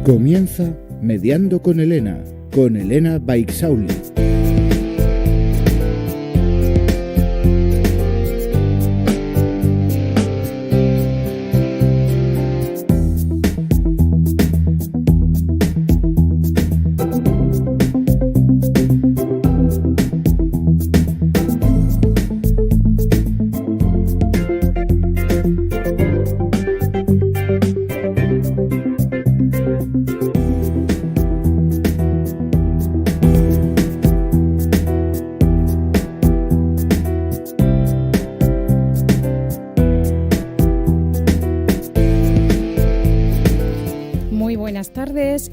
Comienza Mediando con Elena Baixauli.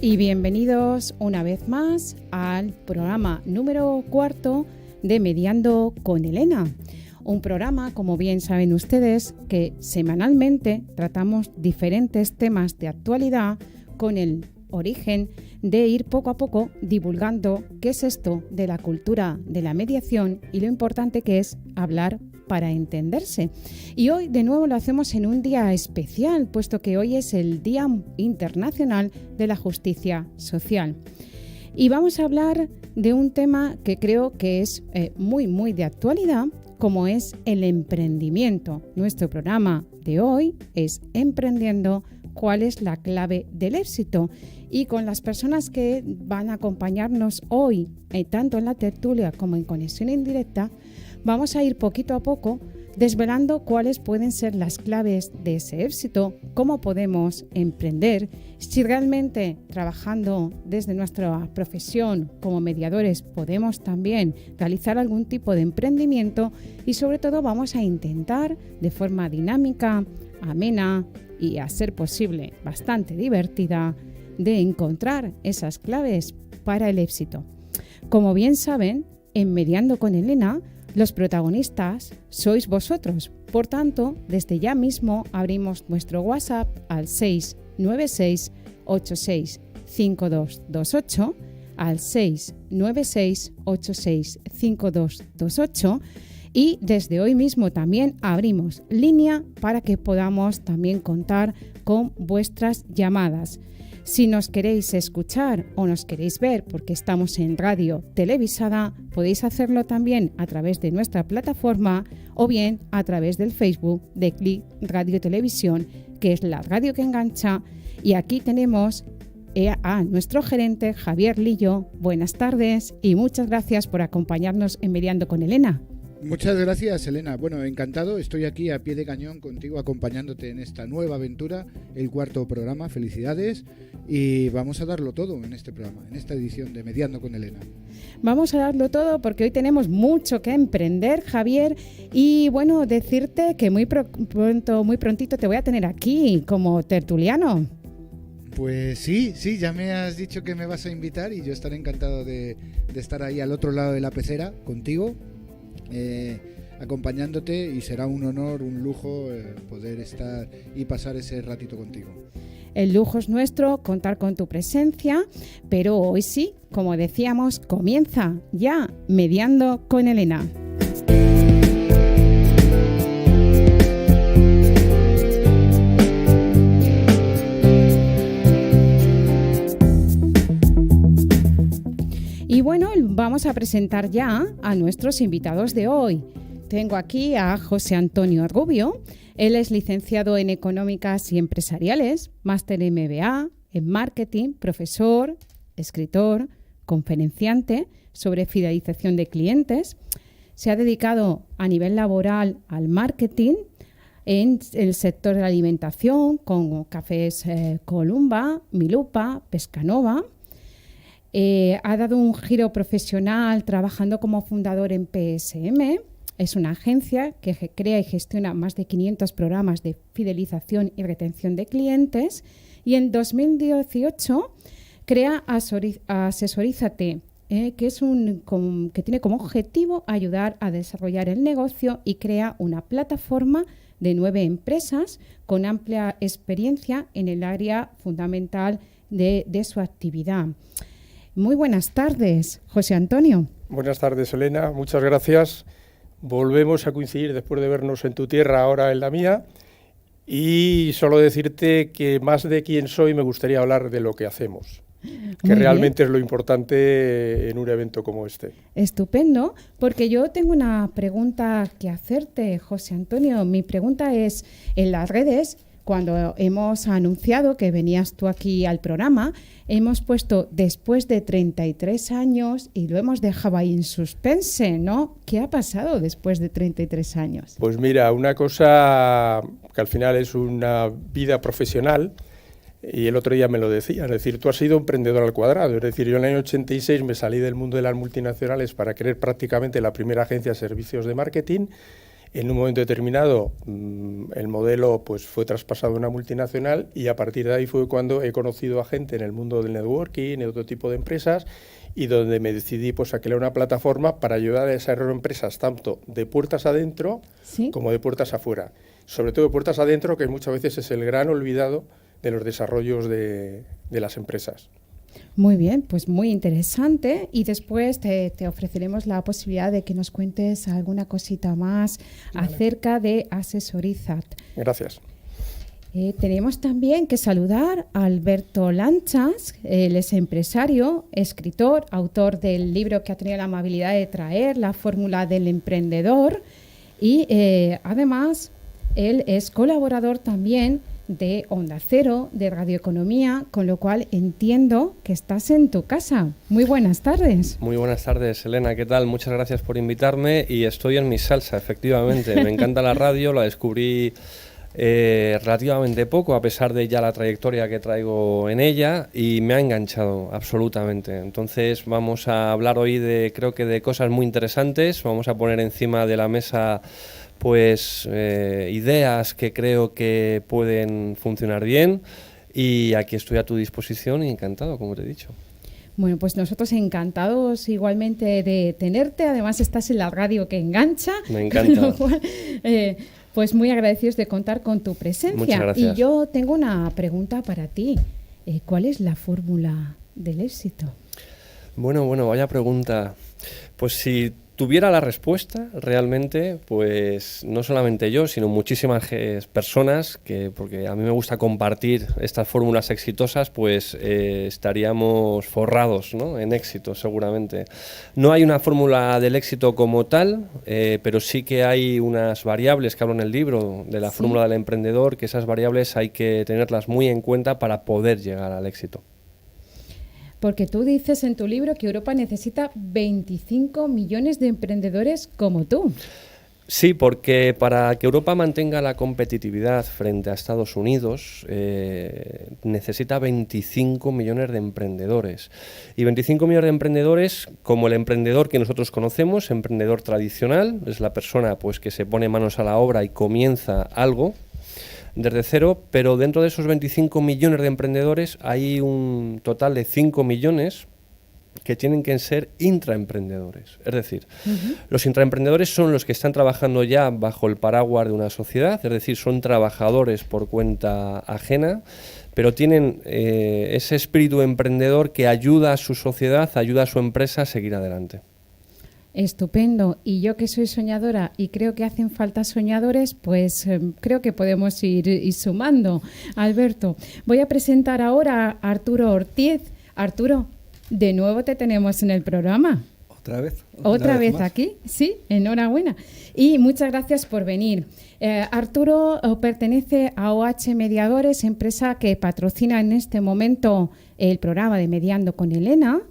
Y bienvenidos una vez más al programa número 4 de Mediando con Elena. Un programa, como bien saben ustedes, que semanalmente tratamos diferentes temas de actualidad con el origen de ir poco a poco divulgando qué es esto de la cultura de la mediación y lo importante que es hablar para entenderse. Y hoy de nuevo lo hacemos en un día especial, puesto que hoy es el Día Internacional de la Justicia Social. Y vamos a hablar de un tema que creo que es muy de actualidad, como es el emprendimiento. Nuestro programa de hoy es Emprendiendo, ¿cuál es la clave del éxito? Y con las personas que van a acompañarnos hoy, tanto en la tertulia como en conexión indirecta, vamos a ir poquito a poco desvelando cuáles pueden ser las claves de ese éxito, cómo podemos emprender, si realmente trabajando desde nuestra profesión como mediadores podemos también realizar algún tipo de emprendimiento y sobre todo vamos a intentar de forma dinámica, amena y a ser posible bastante divertida de encontrar esas claves para el éxito. Como bien saben, en Mediando con Elena, los protagonistas sois vosotros. Por tanto, desde ya mismo abrimos nuestro WhatsApp al 696 86 5228, al 696 86 5228 y desde hoy mismo también abrimos línea para que podamos también contar con vuestras llamadas. Si nos queréis escuchar o nos queréis ver porque estamos en radio televisada, podéis hacerlo también a través de nuestra plataforma o bien a través del Facebook de CLIC Radio Televisión, que es la radio que engancha. Y aquí tenemos a nuestro gerente Javier Lillo. Buenas tardes y muchas gracias por acompañarnos en Mediando con Elena. Muchas gracias, Elena. Bueno, encantado. Estoy aquí a pie de cañón contigo, acompañándote en esta nueva aventura, el 4º programa. Felicidades. Y vamos a darlo todo en este programa, en esta edición de Mediando con Elena. Vamos a darlo todo porque hoy tenemos mucho que emprender, Javier. Y bueno, decirte que muy prontito te voy a tener aquí como tertuliano. Pues sí, ya me has dicho que me vas a invitar y yo estaré encantado de estar ahí al otro lado de la pecera contigo. Acompañándote y será un honor, un lujo poder estar y pasar ese ratito contigo. El lujo es nuestro, contar con tu presencia, pero hoy sí, como decíamos, comienza ya Mediando con Elena. Y bueno, vamos a presentar ya a nuestros invitados de hoy. Tengo aquí a José Antonio Rubio. Él es licenciado en Económicas y Empresariales, máster MBA en Marketing, profesor, escritor, conferenciante sobre fidelización de clientes. Se ha dedicado a nivel laboral al marketing en el sector de la alimentación con Cafés Columba, Milupa, Pescanova. Ha dado un giro profesional trabajando como fundador en PSM. Es una agencia que crea y gestiona más de 500 programas de fidelización y retención de clientes. Y en 2018 crea Asesorízate, que tiene como objetivo ayudar a desarrollar el negocio y crea una plataforma de 9 empresas con amplia experiencia en el área fundamental de su actividad. Muy buenas tardes, José Antonio. Buenas tardes, Elena. Muchas gracias. Volvemos a coincidir después de vernos en tu tierra, ahora en la mía. Y solo decirte que más de quién soy me gustaría hablar de lo que hacemos, que Muy realmente bien. es lo importante en un evento como este. Estupendo, porque yo tengo una pregunta que hacerte, José Antonio. Mi pregunta es, en las redes, cuando hemos anunciado que venías tú aquí al programa, hemos puesto después de 33 años y lo hemos dejado ahí en suspense, ¿no? ¿Qué ha pasado después de 33 años? Pues mira, una cosa que al final es una vida profesional, y el otro día me lo decía, es decir, tú has sido emprendedor al cuadrado, es decir, yo en el año 86 me salí del mundo de las multinacionales para crear prácticamente la primera agencia de servicios de marketing. En un momento determinado el modelo pues fue traspasado a una multinacional y a partir de ahí fue cuando he conocido a gente en el mundo del networking, en otro tipo de empresas, y donde me decidí pues a crear una plataforma para ayudar a desarrollar empresas tanto de puertas adentro ¿Sí? como de puertas afuera. Sobre todo de puertas adentro, que muchas veces es el gran olvidado de los desarrollos de las empresas. Muy bien, pues muy interesante. Y después te ofreceremos la posibilidad de que nos cuentes alguna cosita más acerca de Asesorizat. Gracias. Tenemos también que saludar a Alberto Lanchas. Él es empresario, escritor, autor del libro que ha tenido la amabilidad de traer, La fórmula del emprendedor. Y además, él es colaborador también de Onda Cero, de Radioeconomía, con lo cual entiendo que estás en tu casa. Muy buenas tardes. Muy buenas tardes, Elena, ¿qué tal? Muchas gracias por invitarme y estoy en mi salsa, efectivamente. Me encanta la radio, la descubrí relativamente poco, a pesar de ya la trayectoria que traigo en ella, y me ha enganchado absolutamente. Entonces vamos a hablar hoy creo que de cosas muy interesantes. Vamos a poner encima de la mesa pues ideas que creo que pueden funcionar bien, y aquí estoy a tu disposición y encantado, como te he dicho. Bueno, pues nosotros encantados igualmente de tenerte. Además estás en la radio que engancha. Me encanta. Con lo cual, pues muy agradecidos de contar con tu presencia. Muchas gracias. Y yo tengo una pregunta para ti. ¿Cuál es la fórmula del éxito? Bueno, vaya pregunta. Pues si tuviera la respuesta realmente, pues no solamente yo, sino muchísimas personas, porque a mí me gusta compartir estas fórmulas exitosas, pues estaríamos forrados, ¿no?, en éxito seguramente. No hay una fórmula del éxito como tal, pero sí que hay unas variables que hablo en el libro de la fórmula del emprendedor, que esas variables hay que tenerlas muy en cuenta para poder llegar al éxito. Porque tú dices en tu libro que Europa necesita 25 millones de emprendedores como tú. Sí, porque para que Europa mantenga la competitividad frente a Estados Unidos necesita 25 millones de emprendedores. Y 25 millones de emprendedores, como el emprendedor que nosotros conocemos, emprendedor tradicional, es la persona pues que se pone manos a la obra y comienza algo desde cero, pero dentro de esos 25 millones de emprendedores hay un total de 5 millones que tienen que ser intraemprendedores. Es decir, los intraemprendedores son los que están trabajando ya bajo el paraguas de una sociedad, es decir, son trabajadores por cuenta ajena, pero tienen ese espíritu emprendedor que ayuda a su sociedad, ayuda a su empresa a seguir adelante. Estupendo. Y yo que soy soñadora y creo que hacen falta soñadores, pues creo que podemos ir sumando. Alberto, voy a presentar ahora a Arturo Ortiz. Arturo, de nuevo te tenemos en el programa. ¿Otra vez? ¿Otra vez más? aquí? Sí, enhorabuena. Y muchas gracias por venir. Arturo pertenece a OH Mediadores, empresa que patrocina en este momento el programa de Mediando con Elena.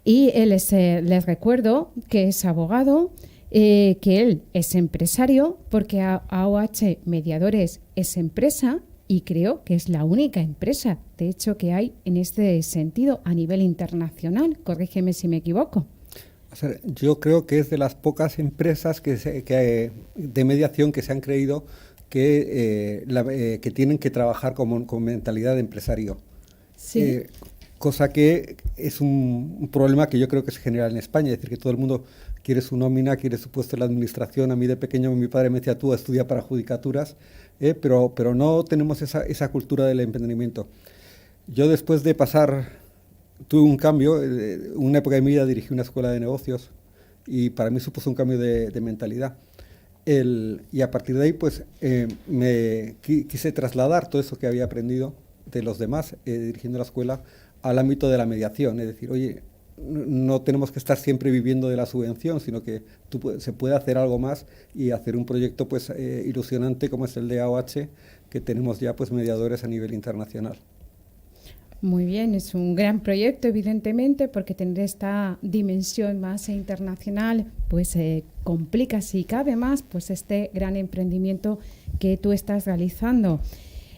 Y él les recuerdo que es abogado, que él es empresario, porque AOH Mediadores es empresa y creo que es la única empresa, de hecho, que hay en este sentido a nivel internacional. Corrígeme si me equivoco. O sea, yo creo que es de las pocas empresas de mediación que se han creído que tienen que trabajar con mentalidad de empresario. Sí. Cosa que es un problema que yo creo que se genera en España, es decir, que todo el mundo quiere su nómina, quiere su puesto en la administración. A mí de pequeño mi padre me decía, tú estudia para judicaturas, pero no tenemos esa cultura del emprendimiento. Yo después de tuve un cambio, en una época de mi vida dirigí una escuela de negocios y para mí supuso un cambio de mentalidad. Y a partir de ahí, pues, me quise trasladar todo eso que había aprendido de los demás, dirigiendo la escuela, al ámbito de la mediación. Es decir, oye, no tenemos que estar siempre viviendo de la subvención, sino que se puede hacer algo más y hacer un proyecto pues ilusionante como es el de AOH, que tenemos ya pues mediadores a nivel internacional. Muy bien, es un gran proyecto, evidentemente, porque tener esta dimensión más internacional pues complica, si cabe más, pues este gran emprendimiento que tú estás realizando.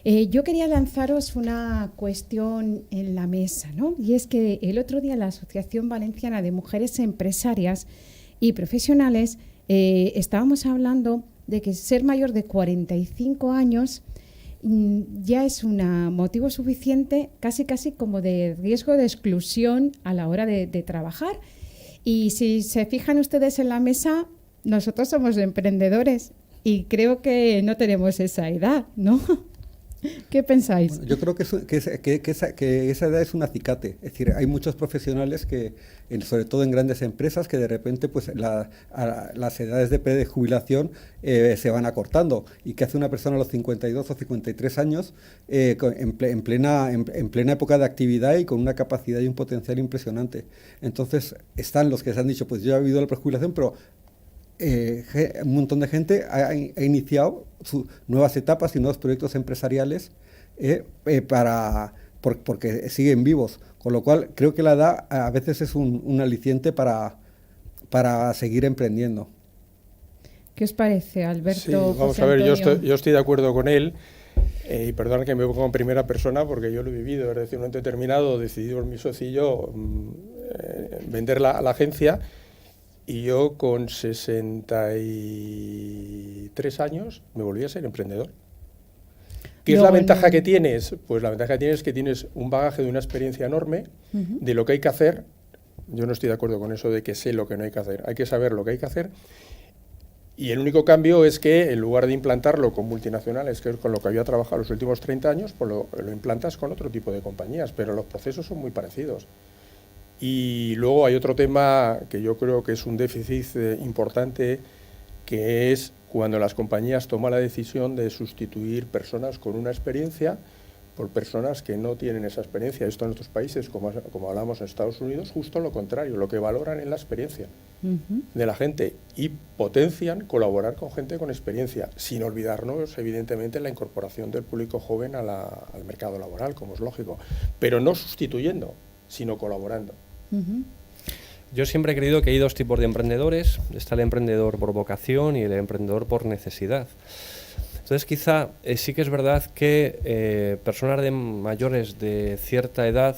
Yo quería lanzaros una cuestión en la mesa, ¿no? Y es que el otro día la Asociación Valenciana de Mujeres Empresarias y Profesionales estábamos hablando de que ser mayor de 45 años ya es un motivo suficiente, casi como de riesgo de exclusión a la hora de trabajar. Y si se fijan ustedes en la mesa, nosotros somos emprendedores y creo que no tenemos esa edad, ¿no? ¿Qué pensáis? Bueno, yo creo que esa edad es un acicate. Es decir, hay muchos profesionales que, sobre todo en grandes empresas, que de repente pues las edades de jubilación se van acortando. ¿Y qué hace una persona a los 52 o 53 años en plena época de actividad y con una capacidad y un potencial impresionante? Entonces están los que se han dicho, pues yo he vivido la prejubilación, pero un montón de gente ha iniciado nuevas etapas y nuevos proyectos empresariales porque siguen vivos, con lo cual creo que la edad a veces es un aliciente para seguir emprendiendo. ¿Qué os parece, Alberto? Sí, vamos a ver, yo estoy de acuerdo con él, y perdón que me pongo en primera persona porque yo lo he vivido, es decir, en un momento determinado decidimos mi socio y yo vender la agencia. Y yo con 63 años me volví a ser emprendedor. ¿Qué es la ventaja que tienes? Pues la ventaja que tienes es que tienes un bagaje de una experiencia enorme de lo que hay que hacer. Yo no estoy de acuerdo con eso de que sé lo que no hay que hacer. Hay que saber lo que hay que hacer. Y el único cambio es que en lugar de implantarlo con multinacionales, que es con lo que había trabajado los últimos 30 años, pues lo implantas con otro tipo de compañías, pero los procesos son muy parecidos. Y luego hay otro tema que yo creo que es un déficit importante, que es cuando las compañías toman la decisión de sustituir personas con una experiencia por personas que no tienen esa experiencia. Esto en otros países, como hablamos en Estados Unidos, justo lo contrario, lo que valoran es la experiencia de la gente y potencian colaborar con gente con experiencia, sin olvidarnos, evidentemente, la incorporación del público joven al mercado laboral, como es lógico, pero no sustituyendo, sino colaborando. Yo siempre he creído que hay dos tipos de emprendedores. Está el emprendedor por vocación y el emprendedor por necesidad. Entonces quizá sí que es verdad que personas mayores de cierta edad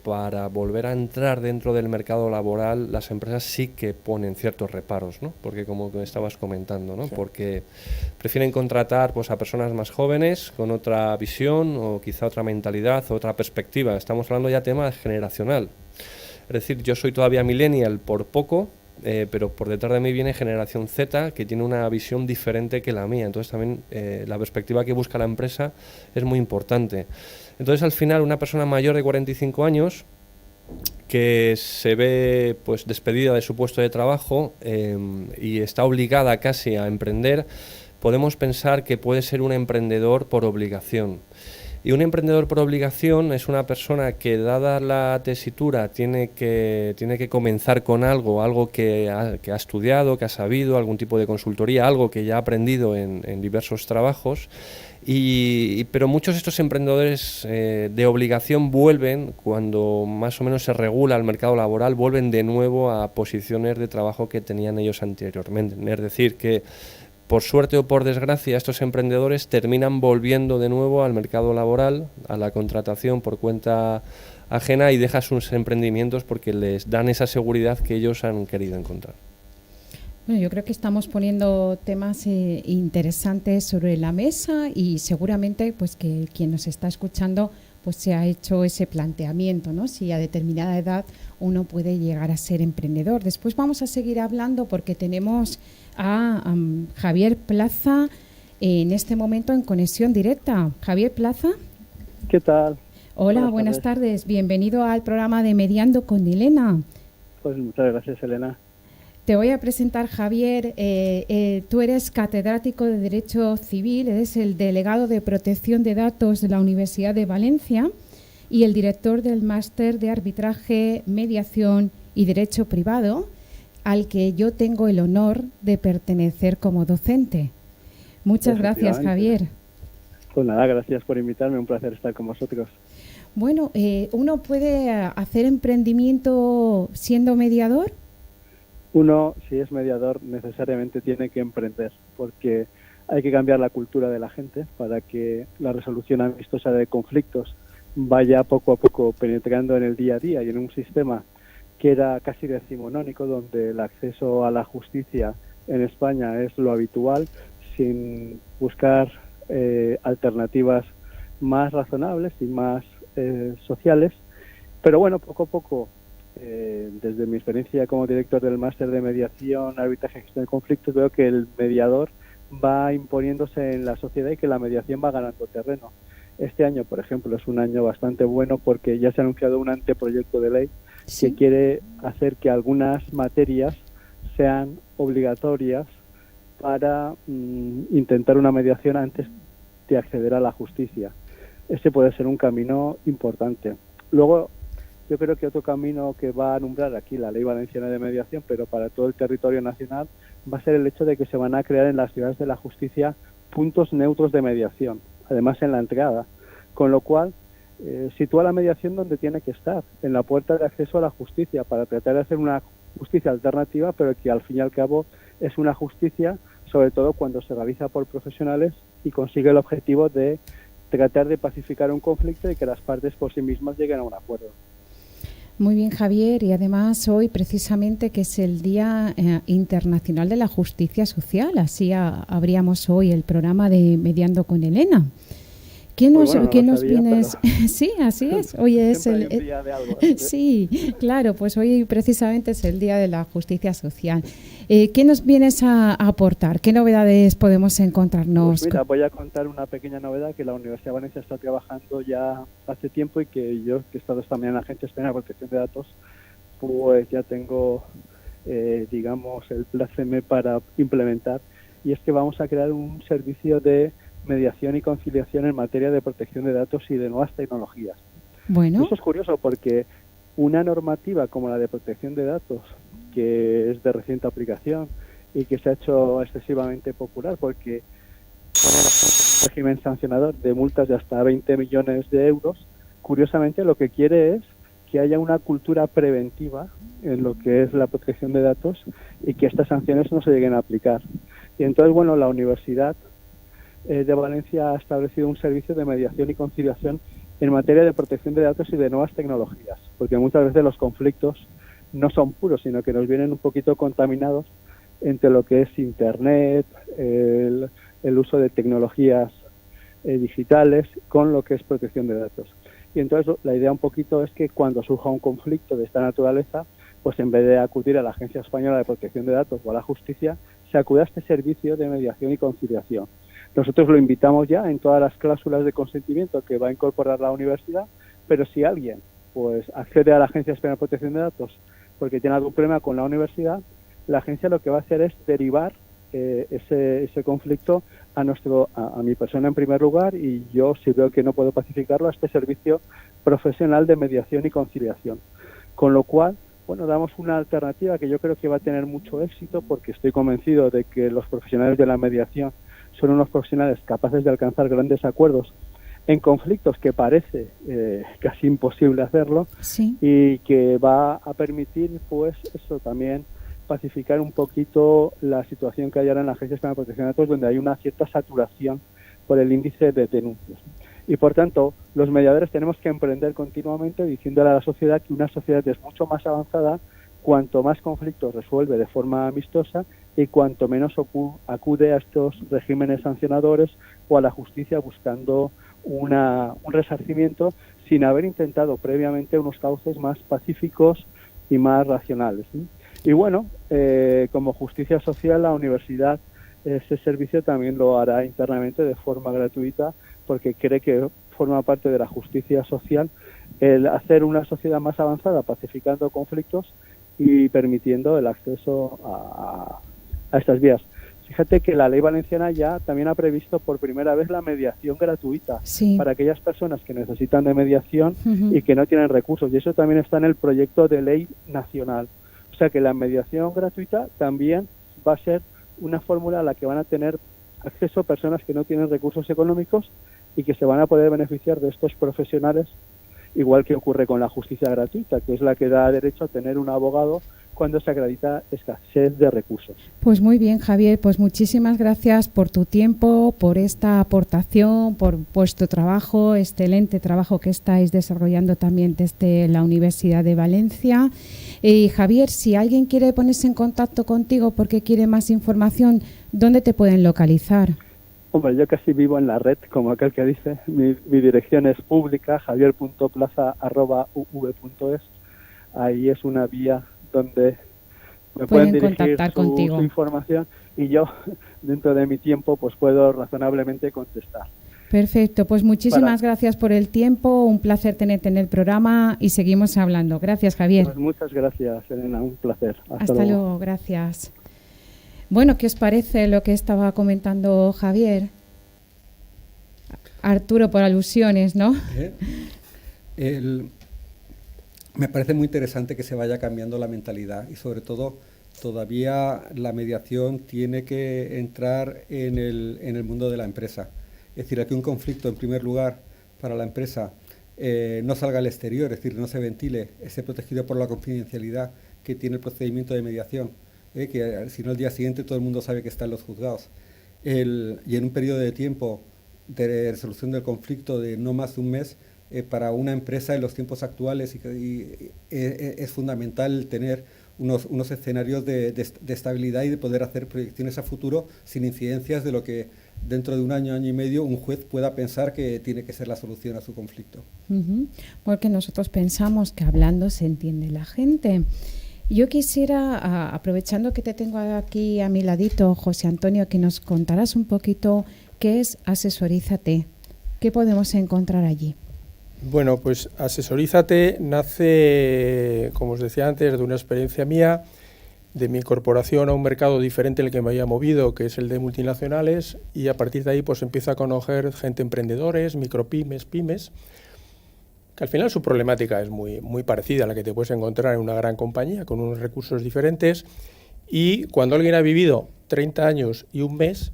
para volver a entrar dentro del mercado laboral, las empresas sí que ponen ciertos reparos, ¿no? Porque como estabas comentando, ¿no? Sí. Porque prefieren contratar pues a personas más jóvenes con otra visión o quizá otra mentalidad, otra perspectiva. Estamos hablando ya de tema generacional. Es decir, yo soy todavía millennial por poco, pero por detrás de mí viene generación Z, que tiene una visión diferente que la mía. Entonces también la perspectiva que busca la empresa es muy importante. Entonces al final una persona mayor de 45 años que se ve pues despedida de su puesto de trabajo y está obligada casi a emprender, podemos pensar que puede ser un emprendedor por obligación. Y un emprendedor por obligación es una persona que, dada la tesitura, tiene que comenzar con algo que ha estudiado, que ha sabido, algún tipo de consultoría, algo que ya ha aprendido en diversos trabajos. Pero muchos de estos emprendedores de obligación vuelven, cuando más o menos se regula el mercado laboral, vuelven de nuevo a posiciones de trabajo que tenían ellos anteriormente. Es decir, que por suerte o por desgracia, estos emprendedores terminan volviendo de nuevo al mercado laboral, a la contratación por cuenta ajena, y dejan sus emprendimientos porque les dan esa seguridad que ellos han querido encontrar. Bueno, yo creo que estamos poniendo temas interesantes sobre la mesa y seguramente pues que quien nos está escuchando pues se ha hecho ese planteamiento, ¿no? Si a determinada edad uno puede llegar a ser emprendedor. Después vamos a seguir hablando porque tenemos a Javier Plaza en este momento en conexión directa. Javier Plaza. ¿Qué tal? Hola, buenas tardes. Bienvenido al programa de Mediando con Elena. Pues muchas gracias, Elena. Te voy a presentar, Javier. Tú eres catedrático de Derecho Civil, eres el delegado de Protección de Datos de la Universidad de Valencia y el director del Máster de Arbitraje, Mediación y Derecho Privado, al que yo tengo el honor de pertenecer como docente. Muchas gracias, Javier. Pues nada, gracias por invitarme, un placer estar con vosotros. Bueno, ¿uno puede hacer emprendimiento siendo mediador? Uno, si es mediador, necesariamente tiene que emprender, porque hay que cambiar la cultura de la gente para que la resolución amistosa de conflictos vaya poco a poco penetrando en el día a día y en un sistema que era casi decimonónico, donde el acceso a la justicia en España es lo habitual, sin buscar alternativas más razonables y más sociales. Pero bueno, poco a poco, desde mi experiencia como director del Máster de Mediación, Arbitraje y Gestión de Conflictos, veo que el mediador va imponiéndose en la sociedad y que la mediación va ganando terreno. Este año, por ejemplo, es un año bastante bueno porque ya se ha anunciado un anteproyecto de ley que quiere hacer que algunas materias sean obligatorias para intentar una mediación antes de acceder a la justicia. Ese puede ser un camino importante. Luego, yo creo que otro camino que va a alumbrar aquí la Ley Valenciana de Mediación, pero para todo el territorio nacional, va a ser el hecho de que se van a crear en las ciudades de la justicia puntos neutros de mediación, además en la entrada, con lo cual sitúa la mediación donde tiene que estar, en la puerta de acceso a la justicia, para tratar de hacer una justicia alternativa, pero que al fin y al cabo es una justicia, sobre todo cuando se realiza por profesionales y consigue el objetivo de tratar de pacificar un conflicto y que las partes por sí mismas lleguen a un acuerdo. Muy bien, Javier, y además hoy precisamente que es el Día Internacional de la Justicia Social, así abríamos hoy el programa de Mediando con Elena. ¿Qué nos vienes? Pero... Sí, así es. Hoy es el día de algo, ¿eh? Sí, claro, pues hoy precisamente es el Día de la Justicia Social. ¿Qué nos vienes a aportar? ¿Qué novedades podemos encontrarnos? Pues mira, voy a contar una pequeña novedad que la Universidad de Valencia está trabajando ya hace tiempo y que yo, que he estado también en la Agencia Española de Protección de Datos, pues ya tengo, digamos, el pláceme para implementar, y es que vamos a crear un servicio de mediación y conciliación en materia de protección de datos y de nuevas tecnologías. Bueno. Eso es curioso porque una normativa como la de protección de datos, que es de reciente aplicación y que se ha hecho excesivamente popular porque pone un régimen sancionador de multas de hasta 20 millones de euros, curiosamente lo que quiere es que haya una cultura preventiva en lo que es la protección de datos y que estas sanciones no se lleguen a aplicar. Y entonces, bueno, la Universidad de Valencia ha establecido un servicio de mediación y conciliación en materia de protección de datos y de nuevas tecnologías, porque muchas veces los conflictos no son puros, sino que nos vienen un poquito contaminados entre lo que es Internet, el uso de tecnologías digitales con lo que es protección de datos. Y entonces la idea un poquito es que cuando surja un conflicto de esta naturaleza, pues en vez de acudir a la Agencia Española de Protección de Datos o a la justicia, se acude a este servicio de mediación y conciliación. Nosotros lo invitamos ya en todas las cláusulas de consentimiento que va a incorporar la universidad, pero si alguien pues accede a la Agencia Española de Protección de Datos porque tiene algún problema con la universidad, la agencia lo que va a hacer es derivar ese conflicto a mi persona en primer lugar, y yo, si veo que no puedo pacificarlo, a este servicio profesional de mediación y conciliación. Con lo cual, bueno, damos una alternativa que yo creo que va a tener mucho éxito, porque estoy convencido de que los profesionales de la mediación son unos profesionales capaces de alcanzar grandes acuerdos en conflictos que parece casi imposible hacerlo, sí, y que va a permitir, pues, eso también, pacificar un poquito la situación que hay ahora en la Agencia Española de Protección de Datos, donde hay una cierta saturación por el índice de denuncias. Y, por tanto, los mediadores tenemos que emprender continuamente diciéndole a la sociedad que una sociedad es mucho más avanzada cuanto más conflictos resuelve de forma amistosa y cuanto menos acude a estos regímenes sancionadores o a la justicia buscando un resarcimiento sin haber intentado previamente unos cauces más pacíficos y más racionales, ¿sí? Y bueno, como justicia social, la universidad ese servicio también lo hará internamente de forma gratuita, porque cree que forma parte de la justicia social el hacer una sociedad más avanzada pacificando conflictos y permitiendo el acceso a estas vías. Fíjate que la ley valenciana ya también ha previsto por primera vez la mediación gratuita para aquellas personas que necesitan de mediación y que no tienen recursos, y eso también está en el proyecto de ley nacional. O sea que la mediación gratuita también va a ser una fórmula a la que van a tener acceso personas que no tienen recursos económicos y que se van a poder beneficiar de estos profesionales, igual que ocurre con la justicia gratuita, que es la que da derecho a tener un abogado cuando se acredita escasez de recursos. Pues muy bien, Javier, pues muchísimas gracias por tu tiempo, por esta aportación, por vuestro trabajo, excelente trabajo que estáis desarrollando también desde la Universidad de Valencia. Y Javier, si alguien quiere ponerse en contacto contigo porque quiere más información, ¿dónde te pueden localizar? Hombre, yo casi vivo en la red, como aquel que dice. Mi dirección es pública, javier.plaza@uv.es. Ahí es una vía donde me pueden dirigir su información y yo, dentro de mi tiempo, pues puedo razonablemente contestar. Perfecto, pues muchísimas gracias por el tiempo, un placer tenerte en el programa y seguimos hablando. Gracias, Javier. Pues muchas gracias, Elena, un placer. Hasta luego, gracias. Bueno, ¿qué os parece lo que estaba comentando Javier? Arturo, por alusiones, ¿no? Me parece muy interesante que se vaya cambiando la mentalidad y sobre todo todavía la mediación tiene que entrar en el mundo de la empresa. Es decir, que un conflicto en primer lugar para la empresa no salga al exterior, es decir, no se ventile, esté protegido por la confidencialidad que tiene el procedimiento de mediación, que si no al día siguiente todo el mundo sabe que está en los juzgados. Y en un periodo de tiempo de resolución del conflicto de no más de un mes, para una empresa en los tiempos actuales y es fundamental tener unos escenarios de estabilidad y de poder hacer proyecciones a futuro sin incidencias de lo que dentro de un año, año y medio, un juez pueda pensar que tiene que ser la solución a su conflicto. Porque nosotros pensamos que hablando se entiende la gente. Yo quisiera, aprovechando que te tengo aquí a mi ladito, José Antonio, que nos contaras un poquito qué es Asesorízate. ¿Qué podemos encontrar allí? Bueno, pues Asesorízate nace, como os decía antes, de una experiencia mía, de mi incorporación a un mercado diferente al que me había movido, que es el de multinacionales, y a partir de ahí pues empiezo a conocer gente emprendedores, micropymes, pymes, que al final su problemática es muy parecida a la que te puedes encontrar en una gran compañía, con unos recursos diferentes, y cuando alguien ha vivido 30 años y un mes,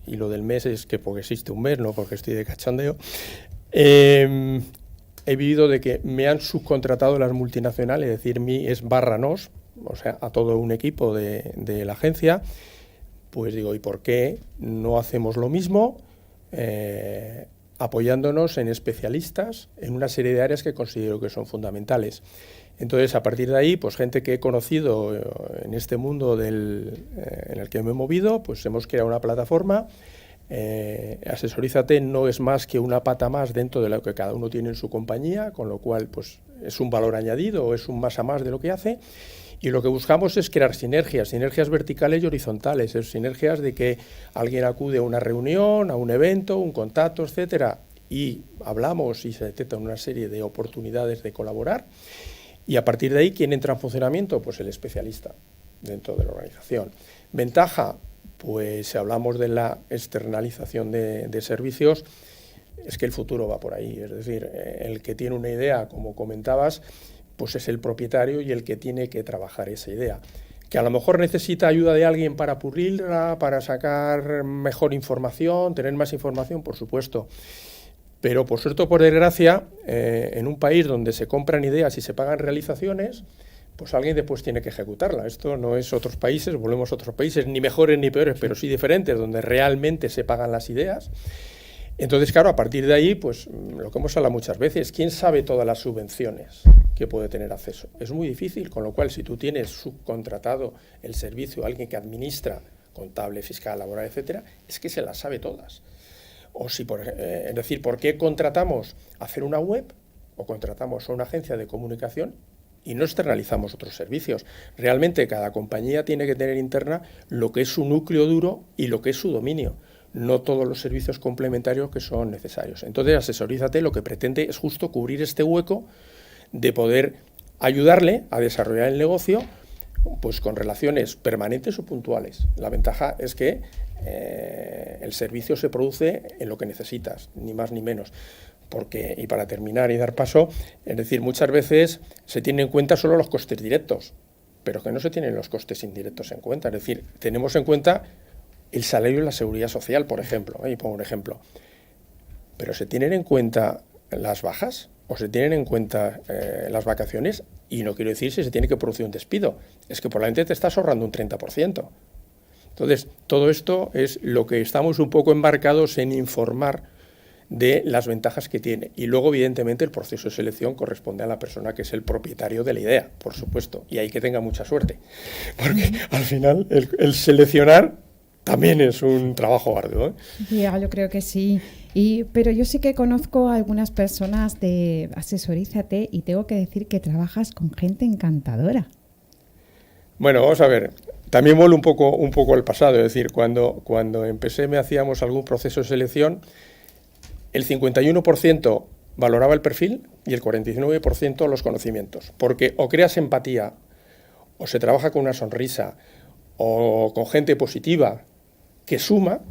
y lo del mes es que porque existe un mes, no porque estoy de cachondeo, he vivido de que me han subcontratado las multinacionales, es decir, es /nos, o sea, a todo un equipo de la agencia. Pues digo, ¿y por qué no hacemos lo mismo apoyándonos en especialistas en una serie de áreas que considero que son fundamentales? Entonces, a partir de ahí, pues gente que he conocido en este mundo en el que me he movido, pues hemos creado una plataforma. Asesorízate no es más que una pata más dentro de lo que cada uno tiene en su compañía, con lo cual pues es un valor añadido o es un más a más de lo que hace, y lo que buscamos es crear sinergias verticales y horizontales, sinergias de que alguien acude a una reunión, a un evento, un contacto, etcétera, y hablamos y se detectan una serie de oportunidades de colaborar, y a partir de ahí, ¿quién entra en funcionamiento? Pues el especialista dentro de la organización. Ventaja, pues si hablamos de la externalización de servicios, es que el futuro va por ahí. Es decir, el que tiene una idea, como comentabas, pues es el propietario y el que tiene que trabajar esa idea. Que a lo mejor necesita ayuda de alguien para pulirla, para sacar mejor información, tener más información, por supuesto. Pero por suerte o por desgracia, en un país donde se compran ideas y se pagan realizaciones, pues alguien después tiene que ejecutarla. Esto no es otros países, volvemos a otros países, ni mejores ni peores, pero sí diferentes, donde realmente se pagan las ideas. Entonces, claro, a partir de ahí, pues lo que hemos hablado muchas veces, ¿quién sabe todas las subvenciones que puede tener acceso? Es muy difícil, con lo cual, si tú tienes subcontratado el servicio a alguien que administra, contable, fiscal, laboral, etcétera, es que se las sabe todas. O si, es decir, ¿por qué contratamos hacer una web o contratamos a una agencia de comunicación y no externalizamos otros servicios? Realmente cada compañía tiene que tener interna lo que es su núcleo duro y lo que es su dominio, no todos los servicios complementarios que son necesarios. Entonces, Asesorízate lo que pretende es justo cubrir este hueco de poder ayudarle a desarrollar el negocio pues con relaciones permanentes o puntuales. La ventaja es que el servicio se produce en lo que necesitas, ni más ni menos. Porque, y para terminar y dar paso, es decir, muchas veces se tienen en cuenta solo los costes directos, pero que no se tienen los costes indirectos en cuenta. Es decir, tenemos en cuenta el salario y la seguridad social, por ejemplo, y pongo un ejemplo. Pero se tienen en cuenta las bajas o se tienen en cuenta las vacaciones, y no quiero decir si se tiene que producir un despido, es que probablemente te estás ahorrando un 30%. Entonces, todo esto es lo que estamos un poco embarcados en informar de las ventajas que tiene. Y luego, evidentemente, el proceso de selección corresponde a la persona que es el propietario de la idea, por supuesto, y hay que tenga mucha suerte, porque al final el seleccionar también es un trabajo arduo, ¿eh? Ya, yo creo que sí. Pero yo sí que conozco a algunas personas de Asesorízate y tengo que decir que trabajas con gente encantadora. Bueno, vamos a ver. También vuelvo un poco al pasado. Es decir, cuando empecé me hacíamos algún proceso de selección, el 51% valoraba el perfil y el 49% los conocimientos. Porque o creas empatía, o se trabaja con una sonrisa, o con gente positiva que suma.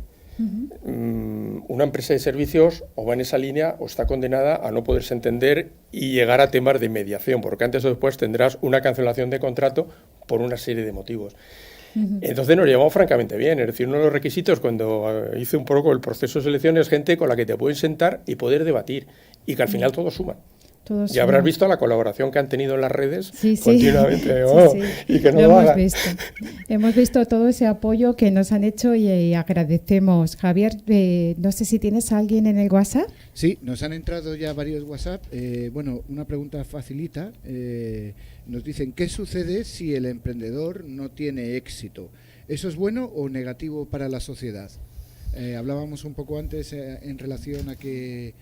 Una empresa de servicios o va en esa línea o está condenada a no poderse entender y llegar a temas de mediación, porque antes o después tendrás una cancelación de contrato por una serie de motivos. Entonces nos llevamos francamente bien. Es decir, uno de los requisitos cuando hice un poco el proceso de selección es gente con la que te puedes sentar y poder debatir, y que al final todos suman. Ya habrás visto la colaboración que han tenido en las redes continuamente. Y que no lo hemos visto. Hemos visto todo ese apoyo que nos han hecho y agradecemos. Javier, no sé si tienes a alguien en el WhatsApp. Sí, nos han entrado ya varios WhatsApp. Bueno, una pregunta facilita. Nos dicen, ¿qué sucede si el emprendedor no tiene éxito? ¿Eso es bueno o negativo para la sociedad? Hablábamos un poco antes en relación a que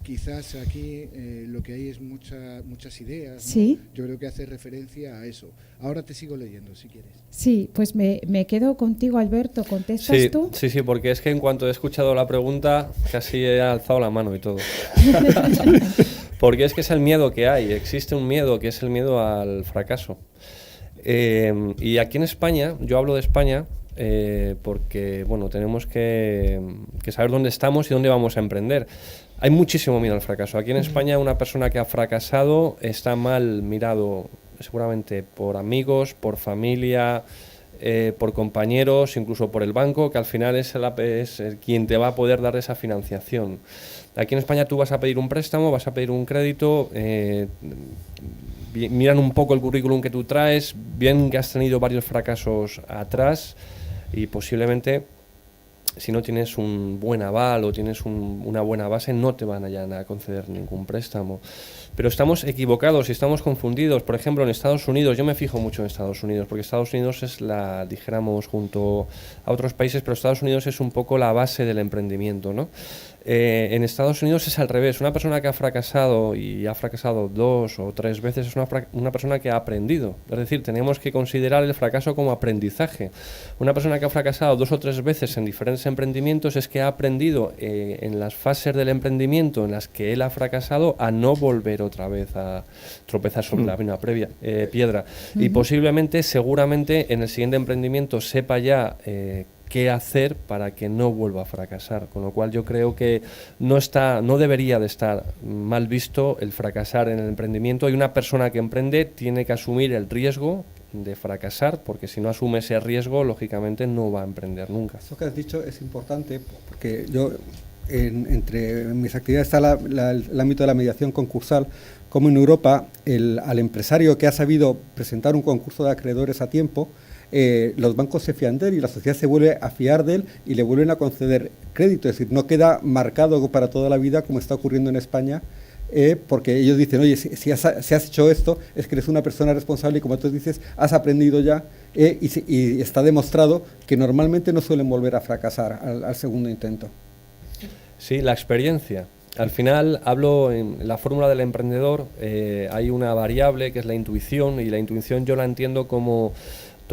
quizás aquí lo que hay es muchas ideas, ¿no? Sí. Yo creo que hace referencia a eso. Ahora te sigo leyendo, si quieres. Sí, pues me quedo contigo, Alberto. ¿Contestas tú? Sí, porque es que en cuanto he escuchado la pregunta casi he alzado la mano y todo. Porque es que es el miedo que hay. Existe un miedo que es el miedo al fracaso. Y aquí en España, yo hablo de España, porque bueno, tenemos que saber dónde estamos y dónde vamos a emprender. Hay muchísimo miedo al fracaso. Aquí en España una persona que ha fracasado está mal mirado seguramente por amigos, por familia, por compañeros, incluso por el banco, que al final es quien te va a poder dar esa financiación. Aquí en España tú vas a pedir un préstamo, vas a pedir un crédito, miran un poco el currículum que tú traes, bien que has tenido varios fracasos atrás y posiblemente si no tienes un buen aval o tienes una buena base no te van a conceder ningún préstamo. Pero estamos equivocados y estamos confundidos. Por ejemplo, en Estados Unidos, yo me fijo mucho en Estados Unidos, porque Estados Unidos es dijéramos, junto a otros países, pero Estados Unidos es un poco la base del emprendimiento, ¿no? En Estados Unidos es al revés. Una persona que ha fracasado y ha fracasado 2 o 3 veces es una persona que ha aprendido. Es decir, tenemos que considerar el fracaso como aprendizaje. Una persona que ha fracasado 2 o 3 veces en diferentes emprendimientos es que ha aprendido en las fases del emprendimiento en las que él ha fracasado a no volver otra vez a tropezar sobre la misma piedra. Y posiblemente, seguramente, en el siguiente emprendimiento sepa ya qué hacer para que no vuelva a fracasar, con lo cual yo creo que no debería de estar mal visto el fracasar en el emprendimiento, y una persona que emprende tiene que asumir el riesgo de fracasar, porque si no asume ese riesgo, lógicamente no va a emprender nunca. Eso que has dicho es importante, porque yo entre mis actividades está el ámbito de la mediación concursal, como en Europa al empresario que ha sabido presentar un concurso de acreedores a tiempo, los bancos se fían de él y la sociedad se vuelve a fiar de él y le vuelven a conceder crédito. Es decir, no queda marcado para toda la vida como está ocurriendo en España, porque ellos dicen, oye, si has hecho esto, es que eres una persona responsable y, como tú dices, has aprendido ya, y está demostrado que normalmente no suelen volver a fracasar al segundo intento. Sí, la experiencia. Al final hablo en la fórmula del emprendedor, hay una variable que es la intuición, y la intuición yo la entiendo como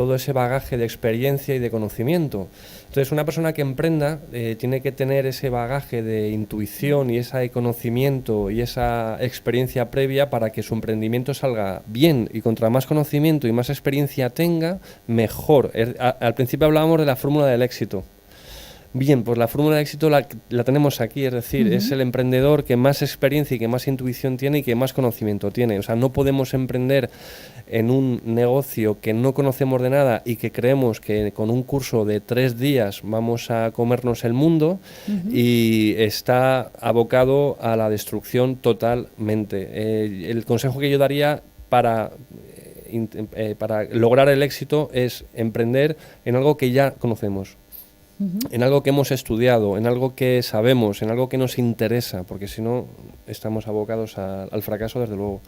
todo ese bagaje de experiencia y de conocimiento. Entonces, una persona que emprenda tiene que tener ese bagaje de intuición y ese conocimiento y esa experiencia previa para que su emprendimiento salga bien, y contra más conocimiento y más experiencia tenga, mejor. Al principio hablábamos de la fórmula del éxito. Bien, pues la fórmula de éxito la tenemos aquí, es decir, es el emprendedor que más experiencia y que más intuición tiene y que más conocimiento tiene. O sea, no podemos emprender en un negocio que no conocemos de nada y que creemos que con un curso de 3 días vamos a comernos el mundo, y está abocado a la destrucción totalmente. El consejo que yo daría para lograr el éxito es emprender en algo que ya conocemos. En algo que hemos estudiado, en algo que sabemos, en algo que nos interesa, porque si no estamos abocados al fracaso, desde luego.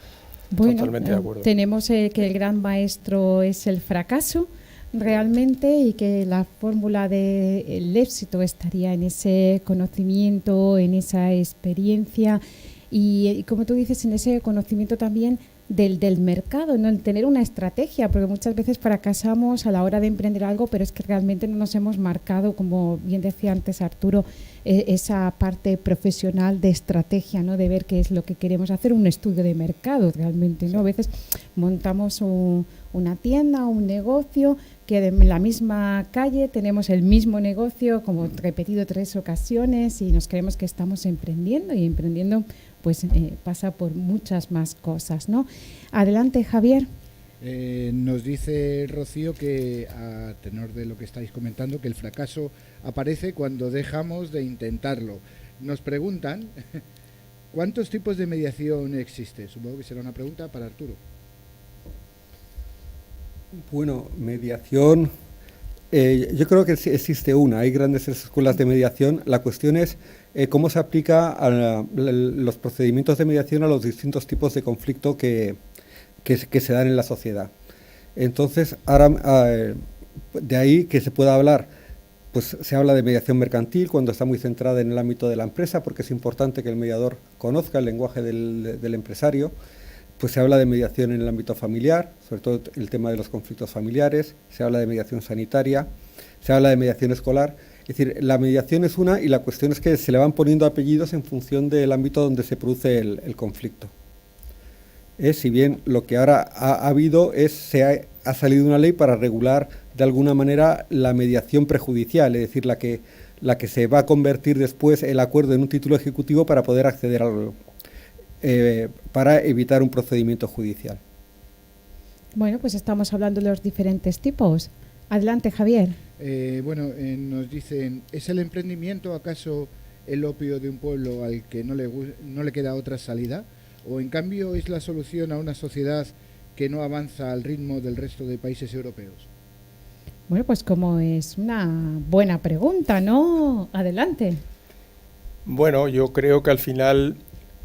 Bueno, totalmente de acuerdo. Tenemos que el gran maestro es el fracaso realmente, y que la fórmula del éxito estaría en ese conocimiento, en esa experiencia y como tú dices, en ese conocimiento también del mercado, ¿no? El tener una estrategia, porque muchas veces fracasamos a la hora de emprender algo, pero es que realmente no nos hemos marcado, como bien decía antes Arturo, esa parte profesional de estrategia, ¿no? De ver qué es lo que queremos hacer, un estudio de mercado realmente, ¿no? A veces montamos una tienda, un negocio, que en la misma calle tenemos el mismo negocio, como repetido 3 ocasiones, y nos creemos que estamos emprendiendo, y emprendiendo pues pasa por muchas más cosas, ¿no? Adelante, Javier. Nos dice Rocío que, a tenor de lo que estáis comentando, que el fracaso aparece cuando dejamos de intentarlo. Nos preguntan, ¿cuántos tipos de mediación existe? Supongo que será una pregunta para Arturo. Bueno, mediación, yo creo que existe una, hay grandes escuelas de mediación. La cuestión es cómo se aplica a los procedimientos de mediación a los distintos tipos de conflicto que se dan en la sociedad. Entonces, ahora de ahí que se pueda hablar, pues se habla de mediación mercantil cuando está muy centrada en el ámbito de la empresa, porque es importante que el mediador conozca el lenguaje del empresario. Pues se habla de mediación en el ámbito familiar, sobre todo el tema de los conflictos familiares, se habla de mediación sanitaria, se habla de mediación escolar. Es decir, la mediación es una, y la cuestión es que se le van poniendo apellidos en función del ámbito donde se produce el conflicto. Si bien lo que ahora ha habido ha salido una ley para regular de alguna manera la mediación prejudicial, es decir, la que se va a convertir después el acuerdo en un título ejecutivo para poder acceder para evitar un procedimiento judicial. Bueno, pues estamos hablando de los diferentes tipos. Adelante, Javier. Nos dicen, ¿es el emprendimiento acaso el opio de un pueblo al que no le queda otra salida? ¿O en cambio es la solución a una sociedad que no avanza al ritmo del resto de países europeos? Bueno, pues como es una buena pregunta, ¿no? Adelante. Bueno, yo creo que al final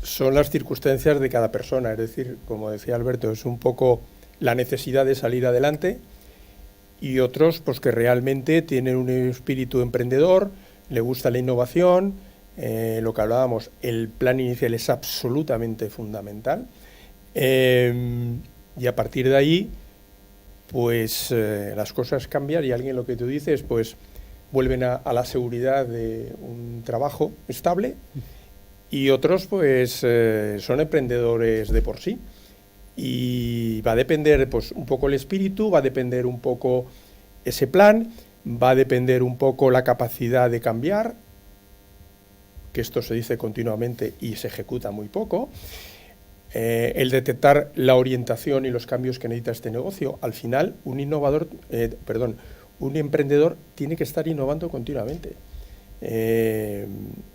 son las circunstancias de cada persona, es decir, como decía Alberto, es un poco la necesidad de salir adelante, y otros pues que realmente tienen un espíritu emprendedor, le gusta la innovación, lo que hablábamos, el plan inicial es absolutamente fundamental, y a partir de ahí pues las cosas cambian, y alguien, lo que tú dices, pues vuelven a la seguridad de un trabajo estable, y otros pues son emprendedores de por sí, y va a depender pues un poco el espíritu, va a depender un poco ese plan, va a depender un poco la capacidad de cambiar, que esto se dice continuamente y se ejecuta muy poco, el detectar la orientación y los cambios que necesita este negocio. Al final un emprendedor tiene que estar innovando continuamente.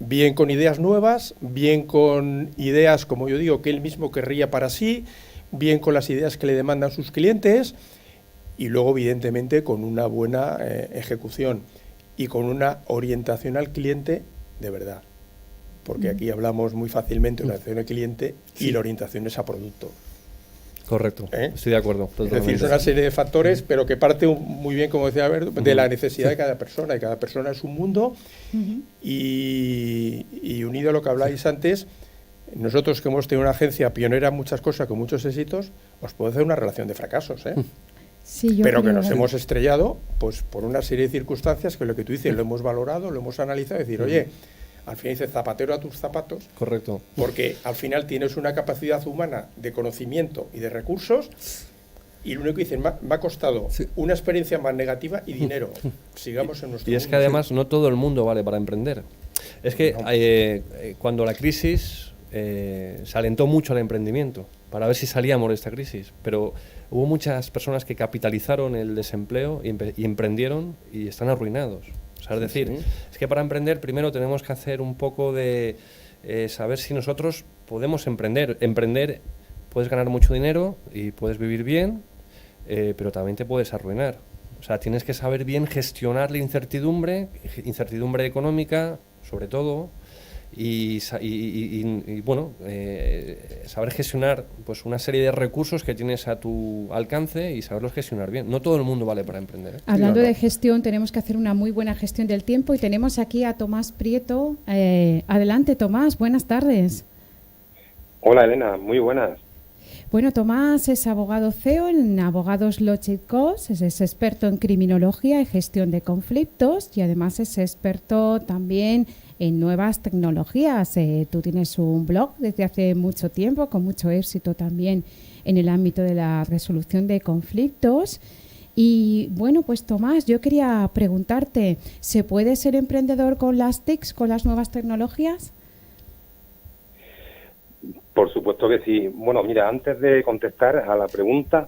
Bien con ideas nuevas, bien con ideas, como yo digo, que él mismo querría para sí, bien con las ideas que le demandan sus clientes, y luego evidentemente con una buena ejecución y con una orientación al cliente de verdad, porque aquí hablamos muy fácilmente de orientación al cliente y la orientación es a producto. Correcto, estoy de acuerdo. Es decir, son una serie de factores, pero que parte muy bien, como decía Alberto, de la necesidad de cada persona, y cada persona es un mundo, y unido a lo que habláis antes, nosotros que hemos tenido una agencia pionera en muchas cosas, con muchos éxitos, os puedo hacer una relación de fracasos, Sí, yo pero que creo- nos hemos estrellado pues por una serie de circunstancias que lo que tú dices, lo hemos valorado, lo hemos analizado, decir, oye, al final dice zapatero a tus zapatos, Correcto. porque al final tienes una capacidad humana de conocimiento y de recursos, y lo único que dicen, me ha costado Sí. una experiencia más negativa y dinero. Sigamos en nuestro Y es que mundo. además no todo el mundo vale para emprender. Es que cuando la crisis se alentó mucho al emprendimiento para ver si salíamos de esta crisis, pero hubo muchas personas que capitalizaron el desempleo y emprendieron y están arruinados. O sea, es decir, sí. es que para emprender primero tenemos que hacer un poco de saber si nosotros podemos emprender. Emprender, puedes ganar mucho dinero y puedes vivir bien, pero también te puedes arruinar. O sea, tienes que saber bien gestionar la incertidumbre económica, sobre todo, y bueno, saber gestionar pues una serie de recursos que tienes a tu alcance y saberlos gestionar bien. No todo el mundo vale para emprender, ¿eh? Hablando no. de gestión, tenemos que hacer una muy buena gestión del tiempo y tenemos aquí a Tomás Prieto. Adelante, Tomás, buenas tardes. Hola Elena, muy buenas. Bueno, Tomás es abogado CEO en Abogados Logic Cos, es experto en criminología y gestión de conflictos y además es experto también en nuevas tecnologías. Tú tienes un blog desde hace mucho tiempo, con mucho éxito también en el ámbito de la resolución de conflictos. Y bueno, pues Tomás, yo quería preguntarte, ¿se puede ser emprendedor con las TICs, con las nuevas tecnologías? Por supuesto que sí. Bueno, mira, antes de contestar a la pregunta,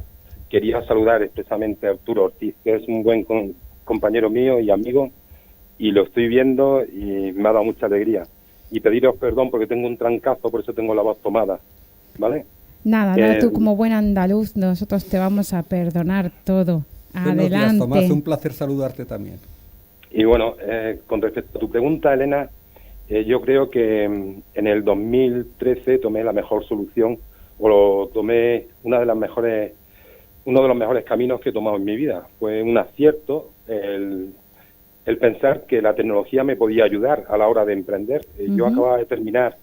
quería saludar expresamente a Arturo Ortiz, que es un buen compañero mío y amigo, y lo estoy viendo y me ha dado mucha alegría. Y pediros perdón porque tengo un trancazo, por eso tengo la voz tomada, ¿vale? Nada, tú como buen andaluz, nosotros te vamos a perdonar todo. Buenos días, Adelante. Tomás, un placer saludarte también. Y bueno, con respecto a tu pregunta, Elena, yo creo que en el 2013 tomé la mejor solución, tomé uno de los mejores caminos que he tomado en mi vida. Fue un acierto el pensar que la tecnología me podía ayudar a la hora de emprender. Yo acababa de terminar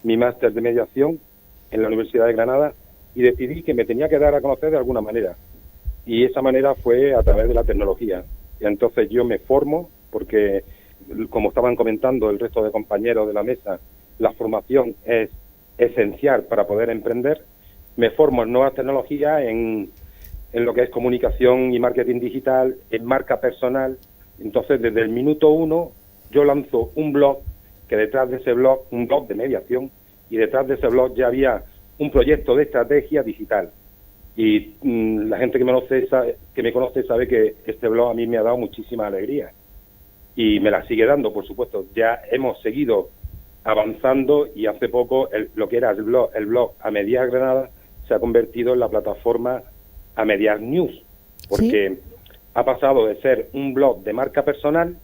mi máster de mediación en la Universidad de Granada y decidí que me tenía que dar a conocer de alguna manera. Y esa manera fue a través de la tecnología. Y entonces yo me formo porque, como estaban comentando el resto de compañeros de la mesa, la formación es esencial para poder emprender. Me formo en nuevas tecnologías, en lo que es comunicación y marketing digital, en marca personal. Entonces, desde el minuto 1, yo lanzo un blog, que detrás de ese blog, un blog de mediación, y detrás de ese blog ya había un proyecto de estrategia digital. Y la gente que me conoce sabe que este blog a mí me ha dado muchísima alegría. Y me la sigue dando, por supuesto. Ya hemos seguido avanzando y hace poco lo que era el blog Amediar Granada se ha convertido en la plataforma Amediar News, porque ha pasado de ser un blog de marca personal,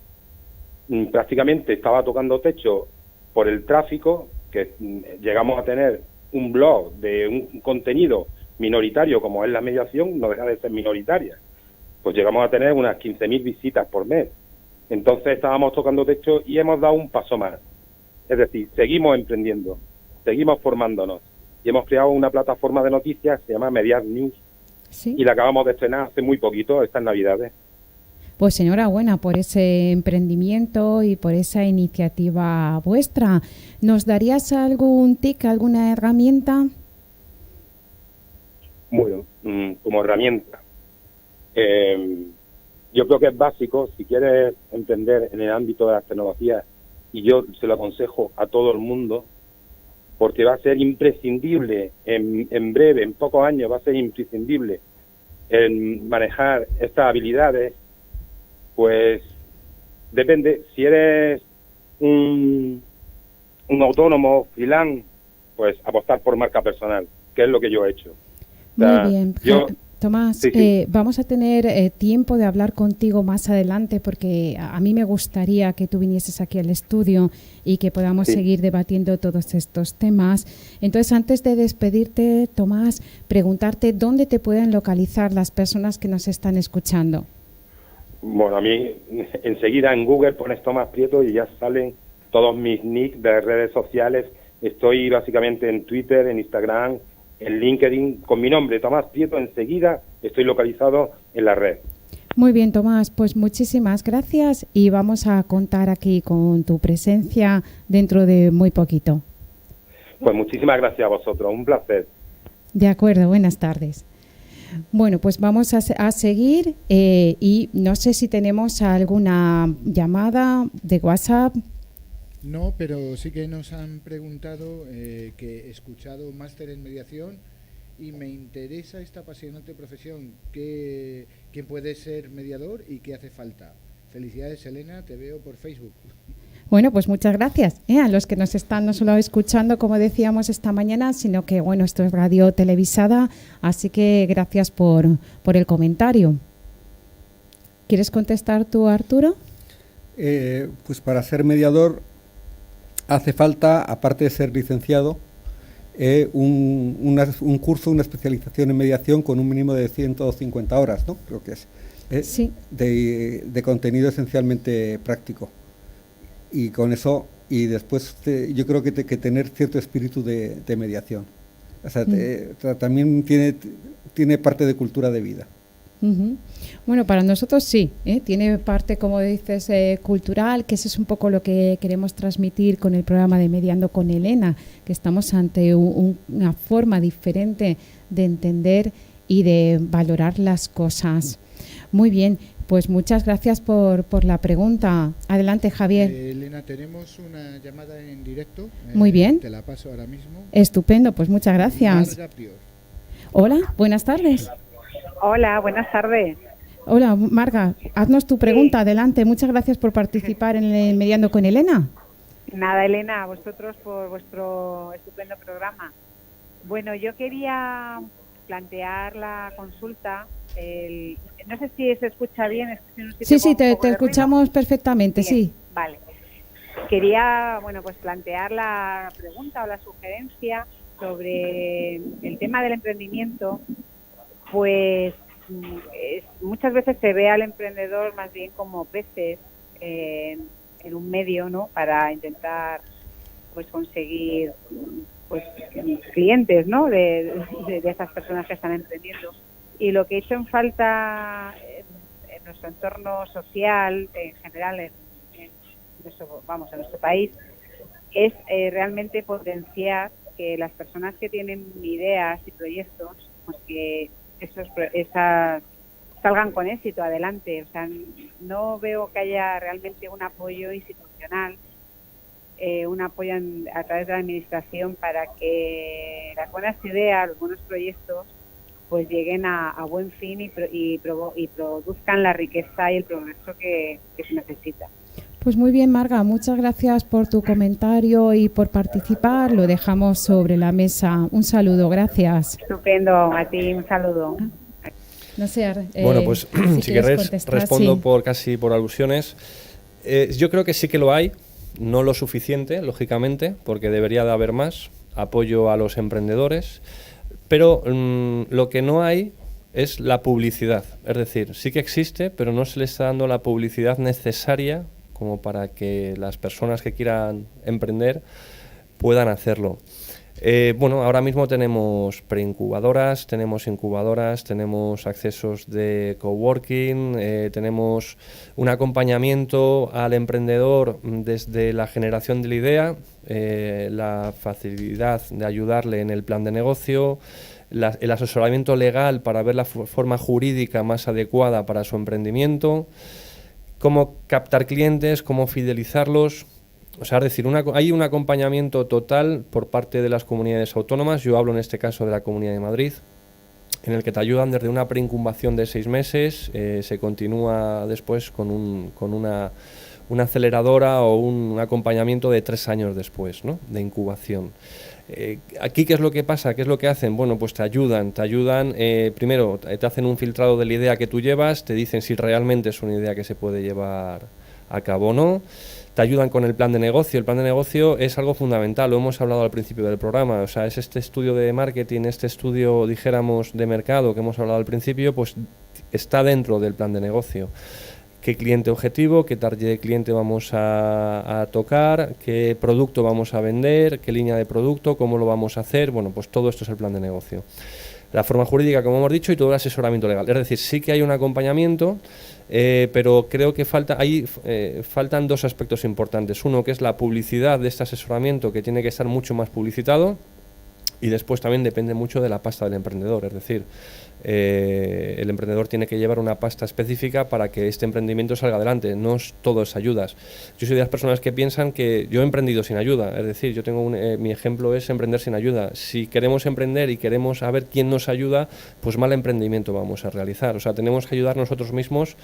prácticamente estaba tocando techo por el tráfico, que llegamos a tener un blog de un contenido minoritario como es la mediación, no deja de ser minoritaria. Pues llegamos a tener unas 15.000 visitas por mes. Entonces estábamos tocando techo y hemos dado un paso más. Es decir, seguimos emprendiendo, seguimos formándonos y hemos creado una plataforma de noticias que se llama Mediar News y la acabamos de estrenar hace muy poquito, estas Navidades. Pues enhorabuena por ese emprendimiento y por esa iniciativa vuestra. ¿Nos darías algún tip, alguna herramienta? Bueno, como herramienta. Yo creo que es básico, si quieres emprender en el ámbito de las tecnologías, y yo se lo aconsejo a todo el mundo, porque va a ser imprescindible, en breve, en pocos años, va a ser imprescindible en manejar estas habilidades. Pues depende, si eres un autónomo, freelance, pues apostar por marca personal, que es lo que yo he hecho. O sea, Muy bien. Tomás, sí. vamos a tener tiempo de hablar contigo más adelante porque a mí me gustaría que tú vinieses aquí al estudio y que podamos seguir debatiendo todos estos temas. Entonces, antes de despedirte, Tomás, preguntarte dónde te pueden localizar las personas que nos están escuchando. Bueno, a mí enseguida en Google pones Tomás Prieto y ya salen todos mis nicks de redes sociales. Estoy básicamente en Twitter, en Instagram, en LinkedIn, con mi nombre, Tomás Prieto. Enseguida estoy localizado en la red. Muy bien, Tomás, pues muchísimas gracias y vamos a contar aquí con tu presencia dentro de muy poquito. Pues muchísimas gracias a vosotros, un placer. De acuerdo, buenas tardes. Bueno, pues vamos a seguir y no sé si tenemos alguna llamada de WhatsApp. No, pero sí que nos han preguntado que he escuchado máster en mediación y me interesa esta apasionante profesión. ¿Quién puede ser mediador y qué hace falta? Felicidades, Elena, te veo por Facebook. Bueno, pues muchas gracias a los que nos están no solo escuchando, como decíamos esta mañana, sino que, bueno, esto es radio televisada, así que gracias por el comentario. ¿Quieres contestar tú, Arturo? Pues para ser mediador hace falta, aparte de ser licenciado, un curso, una especialización en mediación con un mínimo de 150 horas, ¿no? Creo que es. Sí. De contenido esencialmente práctico. Y con eso, y después yo creo que tener cierto espíritu de mediación. O sea, también tiene parte de cultura de vida. Bueno, para nosotros sí, tiene parte, como dices, cultural, que eso es un poco lo que queremos transmitir con el programa de Mediando con Elena, que estamos ante una forma diferente de entender y de valorar las cosas. Muy bien, pues muchas gracias por la pregunta. Adelante, Javier. Elena, tenemos una llamada en directo. Muy bien. Te la paso ahora mismo. Estupendo, pues muchas gracias. Marga Prior. Hola, buenas tardes. Hola, buenas tardes. Hola, Marga, haznos tu pregunta, adelante. Muchas gracias por participar en el Mediando con Elena. Nada, Elena, a vosotros por vuestro estupendo programa. Bueno, yo quería plantear la consulta. No sé si se escucha bien. Sí, te escuchamos perfectamente, bien, sí. Vale. Quería, pues plantear la pregunta o la sugerencia sobre el tema del emprendimiento. Pues muchas veces se ve al emprendedor más bien como peces en un medio, ¿no? Para intentar conseguir clientes, ¿no? De esas personas que están emprendiendo. Y lo que he hecho en falta en nuestro entorno social, en general en nuestro país, es realmente potenciar que las personas que tienen ideas y proyectos, pues que esas salgan con éxito adelante. O sea, no veo que haya realmente un apoyo institucional, un apoyo a través de la administración para que las buenas ideas, los buenos proyectos, pues lleguen a buen fin y produzcan la riqueza y el progreso que se necesita. Pues muy bien, Marga, muchas gracias por tu comentario y por participar. Lo dejamos sobre la mesa. Un saludo, gracias. Estupendo, a ti un saludo. No sé, bueno, pues si queréis respondo sí. por alusiones. Yo creo que sí que lo hay, no lo suficiente, lógicamente, porque debería de haber más apoyo a los emprendedores, pero lo que no hay es la publicidad. Es decir, sí que existe, pero no se le está dando la publicidad necesaria como para que las personas que quieran emprender puedan hacerlo. Ahora mismo tenemos preincubadoras, tenemos incubadoras, tenemos accesos de coworking, tenemos un acompañamiento al emprendedor desde la generación de la idea, la facilidad de ayudarle en el plan de negocio, el asesoramiento legal para ver la forma jurídica más adecuada para su emprendimiento, cómo captar clientes, cómo fidelizarlos. O sea, es decir, hay un acompañamiento total por parte de las comunidades autónomas. Yo hablo en este caso de la Comunidad de Madrid, en el que te ayudan desde una preincubación de 6 meses, se continúa después con una aceleradora o un acompañamiento de 3 años después, ¿no?, de incubación. Aquí, ¿qué es lo que pasa? ¿Qué es lo que hacen? Bueno, pues te ayudan, primero te hacen un filtrado de la idea que tú llevas, te dicen si realmente es una idea que se puede llevar a cabo o no, te ayudan con el plan de negocio. El plan de negocio es algo fundamental, lo hemos hablado al principio del programa, o sea, es este estudio de marketing, este estudio, dijéramos, de mercado que hemos hablado al principio, pues está dentro del plan de negocio. Qué cliente objetivo, qué target de cliente vamos a tocar, qué producto vamos a vender, qué línea de producto, cómo lo vamos a hacer. Bueno, pues todo esto es el plan de negocio. La forma jurídica, como hemos dicho, y todo el asesoramiento legal. Es decir, sí que hay un acompañamiento, pero creo que faltan dos aspectos importantes. Uno, que es la publicidad de este asesoramiento, que tiene que estar mucho más publicitado, y después también depende mucho de la pasta del emprendedor. Es decir, el emprendedor tiene que llevar una pasta específica para que este emprendimiento salga adelante, no todo es ayudas. Yo soy de las personas que piensan que yo he emprendido sin ayuda, es decir, yo tengo mi ejemplo es emprender sin ayuda. Si queremos emprender y queremos saber quién nos ayuda, pues mal emprendimiento vamos a realizar. O sea, tenemos que ayudar nosotros mismos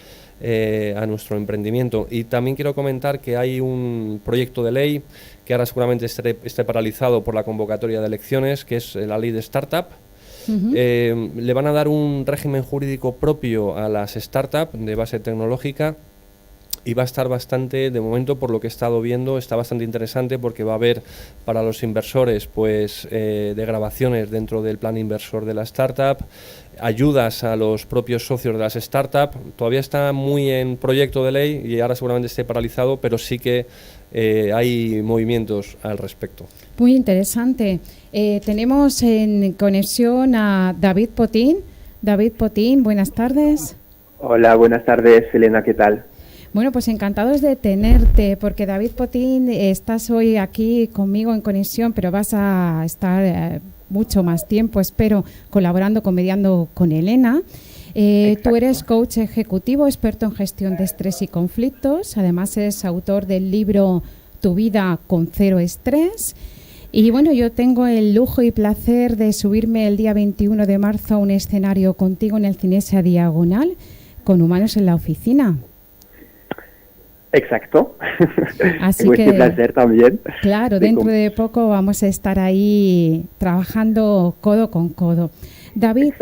a nuestro emprendimiento. Y también quiero comentar que hay un proyecto de ley que ahora seguramente esté paralizado por la convocatoria de elecciones, que es la ley de startup. Le van a dar un régimen jurídico propio a las startups de base tecnológica y va a estar bastante, de momento por lo que he estado viendo, está bastante interesante porque va a haber para los inversores pues de grabaciones dentro del plan inversor de la startup, ayudas a los propios socios de las startups. Todavía está muy en proyecto de ley y ahora seguramente esté paralizado, pero sí que hay movimientos al respecto. Muy interesante. Tenemos en conexión a David Potín. David Potín, buenas tardes. Hola, buenas tardes, Elena, ¿qué tal? Bueno, pues encantados de tenerte, porque David Potín, estás hoy aquí conmigo en conexión, pero vas a estar mucho más tiempo, espero, colaborando con Mediando con Elena. Tú eres coach ejecutivo, experto en gestión de estrés y conflictos, además eres autor del libro Tu vida con cero estrés. Y bueno, yo tengo el lujo y placer de subirme el día 21 de marzo a un escenario contigo en el Cinesa Diagonal, con Humanos en la Oficina. Exacto. Así que placer también. Claro, dentro de poco vamos a estar ahí trabajando codo con codo. David,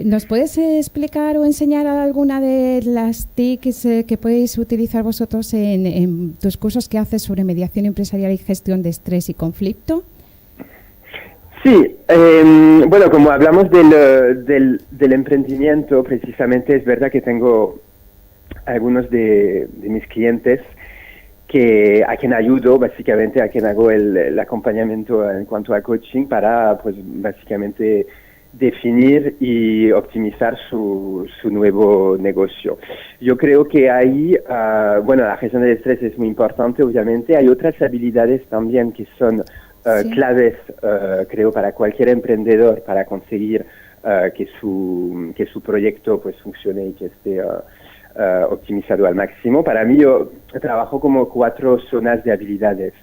¿nos puedes explicar o enseñar alguna de las TICs que podéis utilizar vosotros en tus cursos que haces sobre mediación empresarial y gestión de estrés y conflicto? Sí, bueno, como hablamos del emprendimiento, precisamente es verdad que tengo algunos de mis clientes a quien ayudo, básicamente a quien hago el acompañamiento en cuanto a coaching para, pues, básicamente definir y optimizar su nuevo negocio. Yo creo que ahí, bueno, la gestión del estrés es muy importante, obviamente. Hay otras habilidades también que son claves, creo, para cualquier emprendedor para conseguir que su proyecto pues funcione y que esté optimizado al máximo. Para mí, yo trabajo como 4 zonas de habilidades.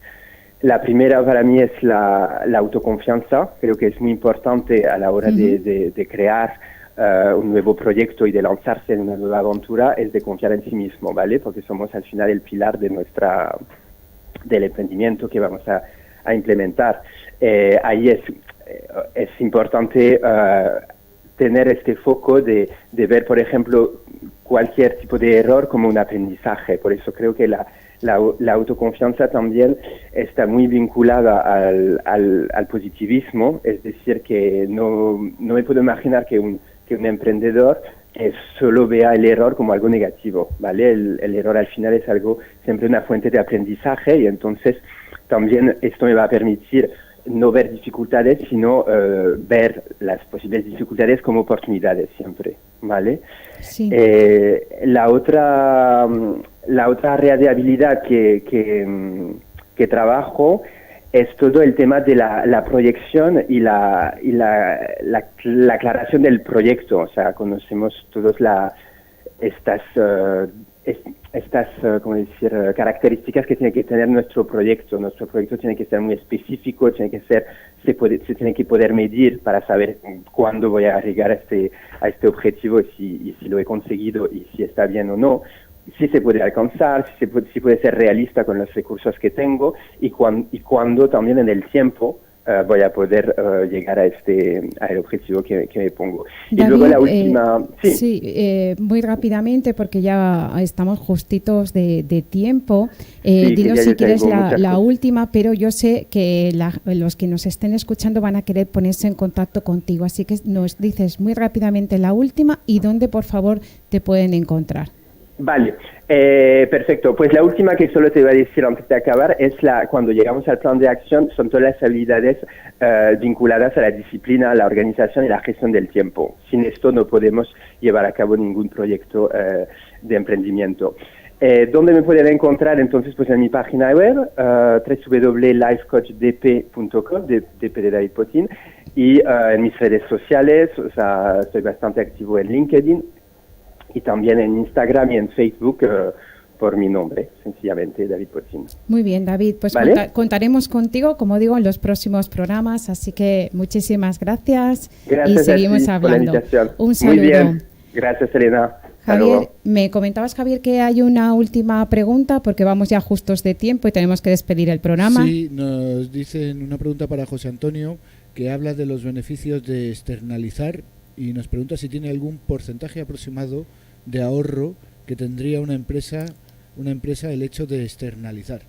La primera para mí es la autoconfianza. Creo que es muy importante a la hora de crear un nuevo proyecto y de lanzarse en una nueva aventura, es de confiar en sí mismo, ¿vale? Porque somos al final el pilar del emprendimiento que vamos a implementar. Ahí es importante tener este foco de ver, por ejemplo, cualquier tipo de error como un aprendizaje. Por eso creo que la autoconfianza también está muy vinculada al positivismo, es decir, que no me puedo imaginar que un emprendedor solo vea el error como algo negativo, ¿vale? El error al final es siempre una fuente de aprendizaje, y entonces también esto me va a permitir no ver dificultades, sino ver las posibles dificultades como oportunidades siempre, ¿vale? Sí. La otra área de habilidad que trabajo es todo el tema de la proyección y la aclaración del proyecto. O sea, conocemos todos estas ¿cómo decir? Características que tiene que tener nuestro proyecto. Nuestro proyecto tiene que ser muy específico, se tiene que poder medir para saber cuándo voy a llegar a este objetivo y si lo he conseguido y si está bien o no. Si se puede alcanzar, si puede ser realista con los recursos que tengo y cuándo también en el tiempo voy a poder llegar al objetivo que me pongo. David, y luego la última... Sí, muy rápidamente, porque ya estamos justitos de tiempo. Dinos si quieres la última, pero yo sé que los que nos estén escuchando van a querer ponerse en contacto contigo, así que nos dices muy rápidamente la última y dónde, por favor, te pueden encontrar. Vale, perfecto. Pues la última que solo te iba a decir antes de acabar es cuando llegamos al plan de acción, son todas las habilidades vinculadas a la disciplina, la organización y la gestión del tiempo. Sin esto no podemos llevar a cabo ningún proyecto de emprendimiento. ¿Dónde me pueden encontrar? Entonces, pues en mi página web, www.lifecoachdp.com, DP de David Potin, y en mis redes sociales, o sea, estoy bastante activo en LinkedIn, y también en Instagram y en Facebook por mi nombre, sencillamente, David Potin. Muy bien, David, pues ¿Vale? contaremos contigo, como digo, en los próximos programas, así que muchísimas gracias, Gracias y seguimos a ti hablando. por la invitación. Un saludo. Muy bien, gracias, Elena. Hasta Javier, luego. me comentabas, Javier, que hay una última pregunta porque vamos ya justos de tiempo y tenemos que despedir el programa. Sí, nos dicen una pregunta para José Antonio que habla de los beneficios de externalizar y nos pregunta si tiene algún porcentaje aproximado de ahorro que tendría una empresa el hecho de externalizar.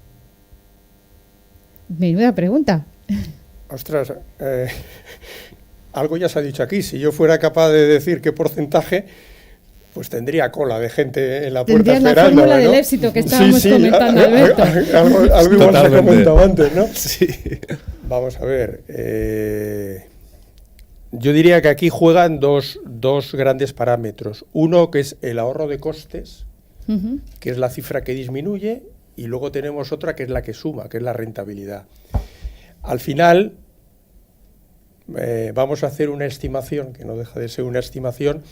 Menuda pregunta. Ostras, algo ya se ha dicho aquí. Si yo fuera capaz de decir qué porcentaje, pues tendría cola de gente en la puerta Tendrías la esperándome, fórmula ¿no? del éxito que estábamos Sí, comentando, Alberto. Algo igual se ha Totalmente. comentado antes, ¿no? Sí. Vamos a ver. Yo diría que aquí juegan dos grandes parámetros. Uno que es el ahorro de costes, Ujú. que es la cifra que disminuye, y luego tenemos otra que es la que suma, que es la rentabilidad. Al final, vamos a hacer una estimación, que no deja de ser una estimación.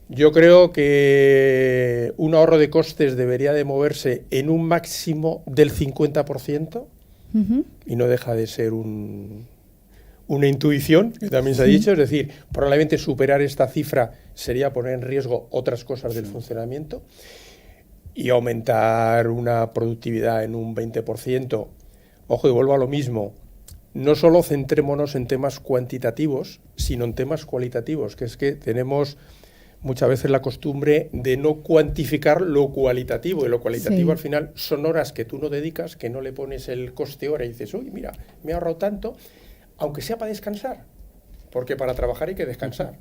Yo creo que un ahorro de costes debería de moverse en un máximo del 50%, Ujú. y no deja de ser una intuición, que también se ha dicho, es decir, probablemente superar esta cifra sería poner en riesgo otras cosas del funcionamiento, y aumentar una productividad en un 20%. Ojo, y vuelvo a lo mismo, no solo centrémonos en temas cuantitativos, sino en temas cualitativos, que es que tenemos muchas veces la costumbre de no cuantificar lo cualitativo, y lo cualitativo Sí. al final son horas que tú no dedicas, que no le pones el coste hora y dices, uy, mira, me he ahorrado tanto, aunque sea para descansar, porque para trabajar hay que descansar.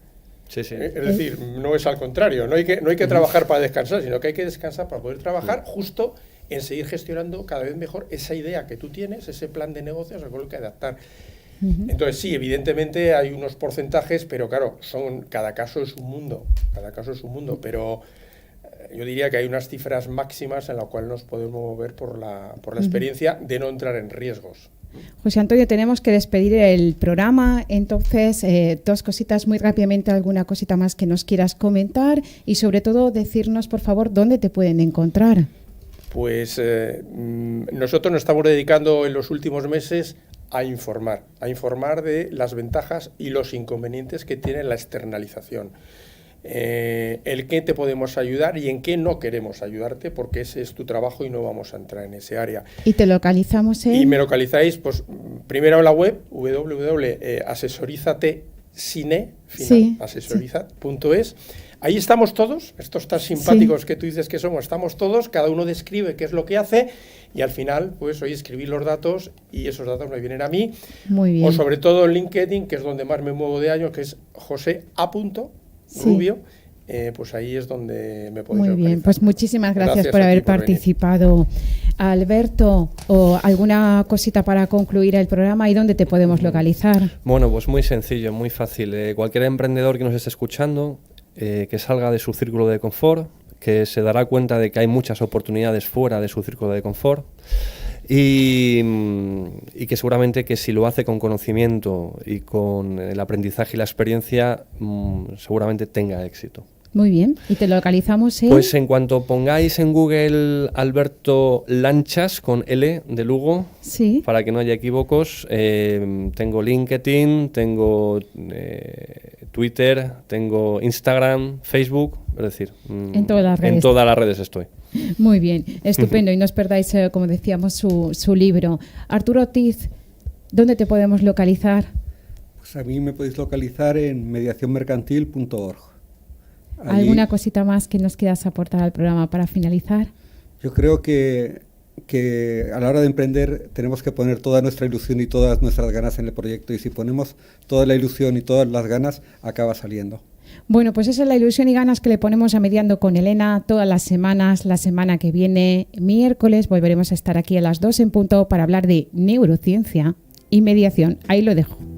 Sí, sí. Es decir, no es al contrario, no hay que trabajar para descansar, sino que hay que descansar para poder trabajar justo en seguir gestionando cada vez mejor esa idea que tú tienes, ese plan de negocios al cual hay que adaptar. Ujú. Entonces sí, evidentemente hay unos porcentajes, pero claro, cada caso es un mundo, pero yo diría que hay unas cifras máximas en las cuales nos podemos mover por la experiencia de no entrar en riesgos. José Antonio, tenemos que despedir el programa, entonces dos cositas muy rápidamente, alguna cosita más que nos quieras comentar y sobre todo decirnos, por favor, dónde te pueden encontrar. Pues nosotros nos estamos dedicando en los últimos meses a informar de las ventajas y los inconvenientes que tiene la externalización. El qué te podemos ayudar y en qué no queremos ayudarte, porque ese es tu trabajo y no vamos a entrar en ese área. Y te localizamos en... Y me localizáis, pues primero en la web, www.asesorizate.es. Ahí estamos todos, estos tan simpáticos que tú dices que somos, estamos todos, cada uno describe qué es lo que hace y al final, pues hoy escribir los datos y esos datos me vienen a mí. Muy bien. O sobre todo en LinkedIn, que es donde más me muevo de años, que es José A. Rubio, pues ahí es donde me podéis Muy localizar. bien, pues muchísimas gracias por a ti haber por venir. participado. Alberto, ¿o alguna cosita para concluir el programa y dónde te podemos localizar? Bueno, pues muy sencillo, muy fácil. Cualquier emprendedor que nos esté escuchando, que salga de su círculo de confort, que se dará cuenta de que hay muchas oportunidades fuera de su círculo de confort y que seguramente que si lo hace con conocimiento y con el aprendizaje y la experiencia, seguramente tenga éxito. Muy bien, y te localizamos en... Pues en cuanto pongáis en Google Alberto Lanchas con L de Lugo, Sí. para que no haya equívocos, tengo LinkedIn, tengo Twitter, tengo Instagram, Facebook, es decir, En todas las redes. En todas las redes estoy. Muy bien, estupendo. Y no os perdáis, como decíamos, su libro. Arturo Ortiz, ¿dónde te podemos localizar? Pues a mí me podéis localizar en mediacionmercantil.org. ¿Alguna cosita más que nos quieras aportar al programa para finalizar? Yo creo que a la hora de emprender tenemos que poner toda nuestra ilusión y todas nuestras ganas en el proyecto, y si ponemos toda la ilusión y todas las ganas, acaba saliendo. Bueno, pues esa es la ilusión y ganas que le ponemos a Mediando con Elena todas las semanas. La semana que viene, miércoles, volveremos a estar aquí a las 2 en punto para hablar de neurociencia y mediación. Ahí lo dejo.